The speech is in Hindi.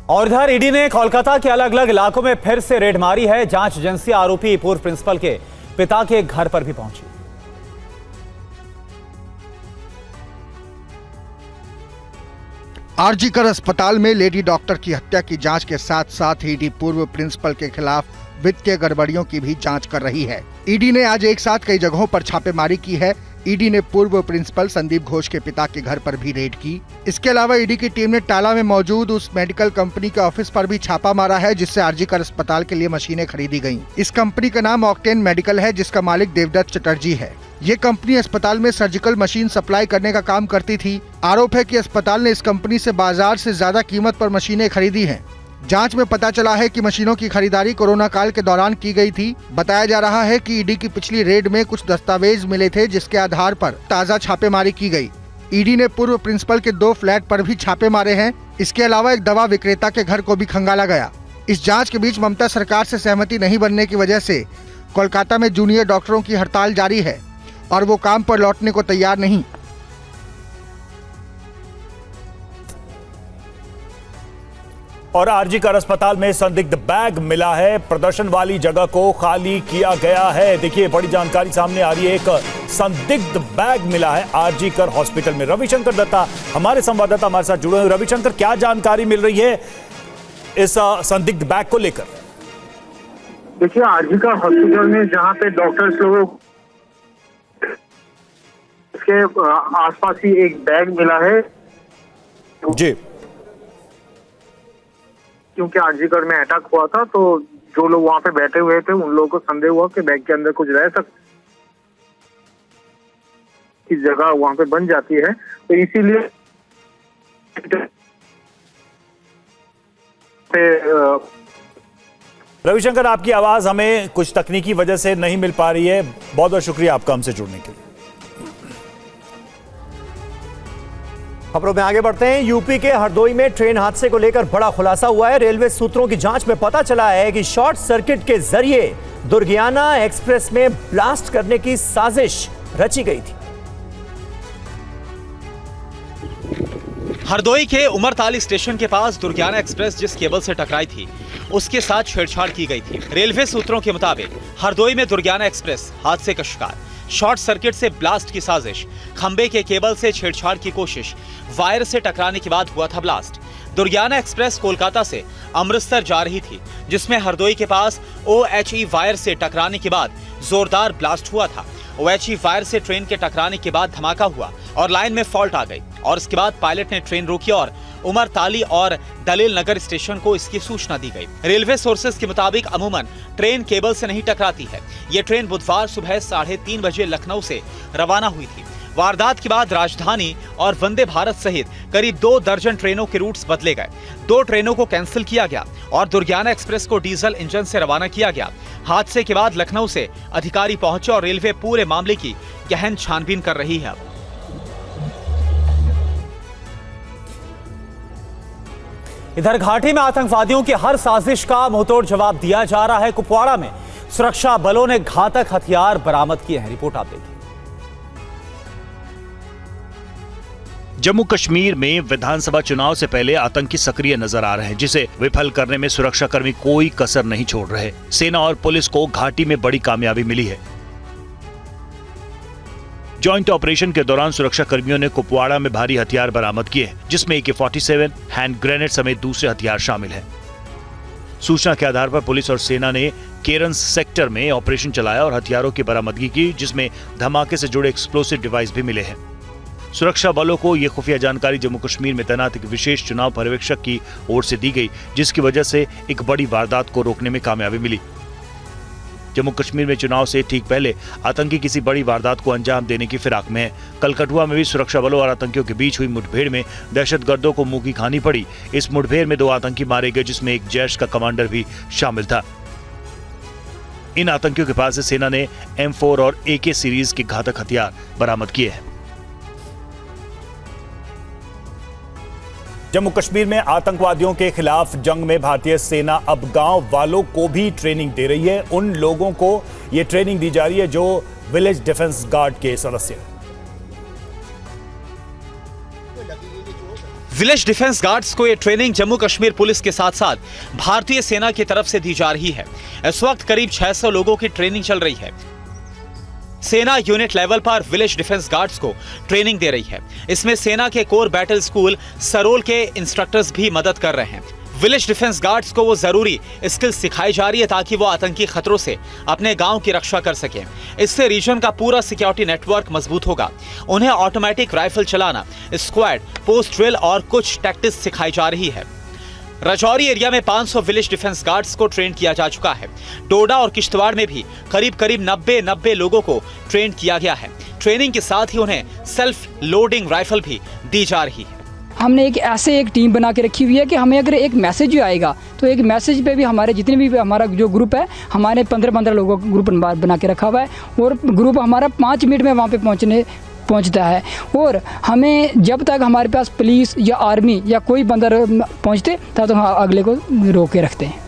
और इधर ईडी ने कोलकाता के अलग अलग इलाकों में फिर से रेड मारी है। जांच एजेंसी आरोपी पूर्व प्रिंसिपल के पिता के घर पर भी पहुंची। आरजीकर अस्पताल में लेडी डॉक्टर की हत्या की जांच के साथ साथ ईडी पूर्व प्रिंसिपल के खिलाफ वित्तीय गड़बड़ियों की भी जांच कर रही है। ईडी ने आज एक साथ कई जगहों पर छापेमारी की है। ईडी ने पूर्व प्रिंसिपल संदीप घोष के पिता के घर पर भी रेड की। इसके अलावा ईडी की टीम ने टाला में मौजूद उस मेडिकल कंपनी के ऑफिस पर भी छापा मारा है जिससे आरजीकर अस्पताल के लिए मशीनें खरीदी गयी। इस कंपनी का नाम ऑक्टेन मेडिकल है जिसका मालिक देवदत्त चटर्जी है। ये कंपनी अस्पताल में सर्जिकल मशीन सप्लाई करने का काम करती थी। आरोप है कि अस्पताल ने इस कंपनी से बाजार से ज्यादा कीमत पर मशीनें खरीदी हैं। जांच में पता चला है कि मशीनों की खरीदारी कोरोना काल के दौरान की गई थी। बताया जा रहा है कि ईडी की पिछली रेड में कुछ दस्तावेज मिले थे जिसके आधार पर ताज़ा छापेमारी की गई। ईडी ने पूर्व प्रिंसिपल के 2 फ्लैट पर भी छापे मारे हैं। इसके अलावा एक दवा विक्रेता के घर को भी खंगाला गया। इस जाँच के बीच ममता सरकार से सहमति नहीं बनने की वजह से कोलकाता में जूनियर डॉक्टरों की हड़ताल जारी है और वो काम पर लौटने को तैयार नहीं। और आरजीकर अस्पताल में संदिग्ध बैग मिला है। प्रदर्शन वाली जगह को खाली किया गया है। देखिए, बड़ी जानकारी सामने आ रही है। एक संदिग्ध बैग मिला है आरजीकर हॉस्पिटल में। रविशंकर दत्ता हमारे संवाददाता हमारे साथ जुड़े हुए। रविशंकर, क्या जानकारी मिल रही है इस संदिग्ध बैग को लेकर? देखिए, आरजीकर हॉस्पिटल में जहां पे डॉक्टर्स लोगों के आसपास ही एक बैग मिला है जी, क्योंकि आरजीकर में अटैक हुआ था तो जो लोग वहां पे बैठे हुए थे उन लोगों को संदेह हुआ कि बैग के अंदर कुछ रह सकता की जगह वहां पे बन जाती है, तो इसीलिए रविशंकर, आपकी आवाज हमें कुछ तकनीकी वजह से नहीं मिल पा रही है। बहुत बहुत शुक्रिया आपका हमसे जुड़ने के लिए। खबरों में आगे बढ़ते हैं। यूपी के हरदोई में ट्रेन हादसे को लेकर बड़ा खुलासा हुआ है। रेलवे सूत्रों की जांच में पता चला है कि शॉर्ट सर्किट के जरिए दुर्गियाना एक्सप्रेस में ब्लास्ट करने की साजिश रची गई थी। हरदोई के उमरताली स्टेशन के पास दुर्गियाना एक्सप्रेस जिस केबल से टकराई थी उसके साथ छेड़छाड़ की गई थी। रेलवे सूत्रों के मुताबिक हरदोई में दुर्गियाना एक्सप्रेस हादसे का शिकार, शॉर्ट सर्किट से ब्लास्ट की साजिश, खंबे के केबल से छेड़छाड़ की कोशिश, वायर से टकराने के बाद हुआ था ब्लास्ट। दुर्गियाना एक्सप्रेस कोलकाता से अमृतसर जा रही थी जिसमें हरदोई के पास OHE वायर से टकराने के बाद जोरदार ब्लास्ट हुआ था। OHE वायर से ट्रेन के टकराने के बाद धमाका हुआ और लाइन में फॉल्ट आ गई और इसके बाद पायलट ने ट्रेन रोकी और उमरताली और दलील नगर स्टेशन को इसकी सूचना दी गई। रेलवे सोर्सेज के मुताबिक अमूमन ट्रेन केबल से नहीं टकराती है। ये ट्रेन बुधवार सुबह 3:30 बजे लखनऊ से रवाना हुई थी। वारदात के बाद राजधानी और वंदे भारत सहित करीब 2 दर्जन ट्रेनों के रूट्स बदले गए। 2 ट्रेनों को कैंसिल किया गया और दुर्गियाना एक्सप्रेस को डीजल इंजन से रवाना किया गया। हादसे के बाद लखनऊ से अधिकारी पहुंचे और रेलवे पूरे मामले की गहन छानबीन कर रही है। इधर घाटी में आतंकवादियों की हर साजिश का मुंहतोड़ जवाब दिया जा रहा है। कुपवाड़ा में सुरक्षा बलों ने घातक हथियार बरामद किए हैं। रिपोर्ट आप देखिए। जम्मू कश्मीर में विधानसभा चुनाव से पहले आतंकी सक्रिय नजर आ रहे हैं जिसे विफल करने में सुरक्षाकर्मी कोई कसर नहीं छोड़ रहे। सेना और पुलिस को घाटी में बड़ी कामयाबी मिली है। जॉइंट ऑपरेशन के दौरान सुरक्षा कर्मियों ने कुपवाड़ा में भारी हथियार बरामद किए जिसमें AK-47, हैंड ग्रेनेड समेत दूसरे हथियार शामिल हैं। सूचना के आधार पर पुलिस और सेना ने केरन सेक्टर में ऑपरेशन चलाया और हथियारों की बरामदगी की जिसमें धमाके से जुड़े एक्सप्लोसिव डिवाइस भी मिले हैं। सुरक्षा बलों को यह खुफिया जानकारी जम्मू कश्मीर में तैनात एक विशेष चुनाव पर्यवेक्षक की ओर से दी गई जिसकी वजह से एक बड़ी वारदात को रोकने में कामयाबी मिली। जम्मू कश्मीर में चुनाव से ठीक पहले आतंकी किसी बड़ी वारदात को अंजाम देने की फिराक में है। कल कठुआ में भी सुरक्षा बलों और आतंकियों के बीच हुई मुठभेड़ में दहशतगर्दों को मुंह की खानी पड़ी। इस मुठभेड़ में 2 आतंकी मारे गए जिसमें एक जैश का कमांडर भी शामिल था। इन आतंकियों के पास से सेना ने M4 और AK सीरीज के घातक हथियार बरामद किए हैं। जम्मू कश्मीर में आतंकवादियों के खिलाफ जंग में भारतीय सेना अब गांव वालों को भी ट्रेनिंग दे रही है। उन लोगों को यह ट्रेनिंग दी जा रही है जो विलेज डिफेंस गार्ड के सदस्य हैं। विलेज डिफेंस गार्ड्स को ये ट्रेनिंग जम्मू कश्मीर पुलिस के साथ साथ भारतीय सेना की तरफ से दी जा रही है। इस वक्त करीब 600 लोगों की ट्रेनिंग चल रही है। सेना यूनिट लेवल पर विलेज डिफेंस गार्ड्स को ट्रेनिंग दे रही है। इसमें सेना के कोर बैटल स्कूल सरोल के इंस्ट्रक्टर्स भी मदद कर रहे हैं। विलेज डिफेंस गार्ड्स को वो जरूरी स्किल्स सिखाई जा रही है ताकि वो आतंकी खतरों से अपने गांव की रक्षा कर सकें। इससे रीजन का पूरा सिक्योरिटी नेटवर्क मजबूत होगा। उन्हें ऑटोमेटिक राइफल चलाना, स्क्वाड, पोस्ट ड्रिल और कुछ टैक्टिक्स सिखाई जा रही है। राजौरी एरिया में 500 विलेज डिफेंस गार्ड्स को ट्रेन किया जा चुका है। डोडा और किश्तवाड़ में भी करीब 90 लोगों को ट्रेन किया गया है। ट्रेनिंग के साथ ही उन्हें सेल्फ लोडिंग राइफल भी दी जा रही है। हमने एक टीम बना के रखी हुई है कि हमें अगर एक मैसेज आएगा तो एक मैसेज पे भी हमारे जितने भी हमारा जो ग्रुप है, हमारे 15 लोगों का ग्रुप बना के रखा हुआ है और ग्रुप हमारा 5 मिनट में वहाँ पे पहुँचता है। और हमें जब तक हमारे पास पुलिस या आर्मी या कोई बंदा पहुँचते तब तक हम अगले को रोक के रखते हैं।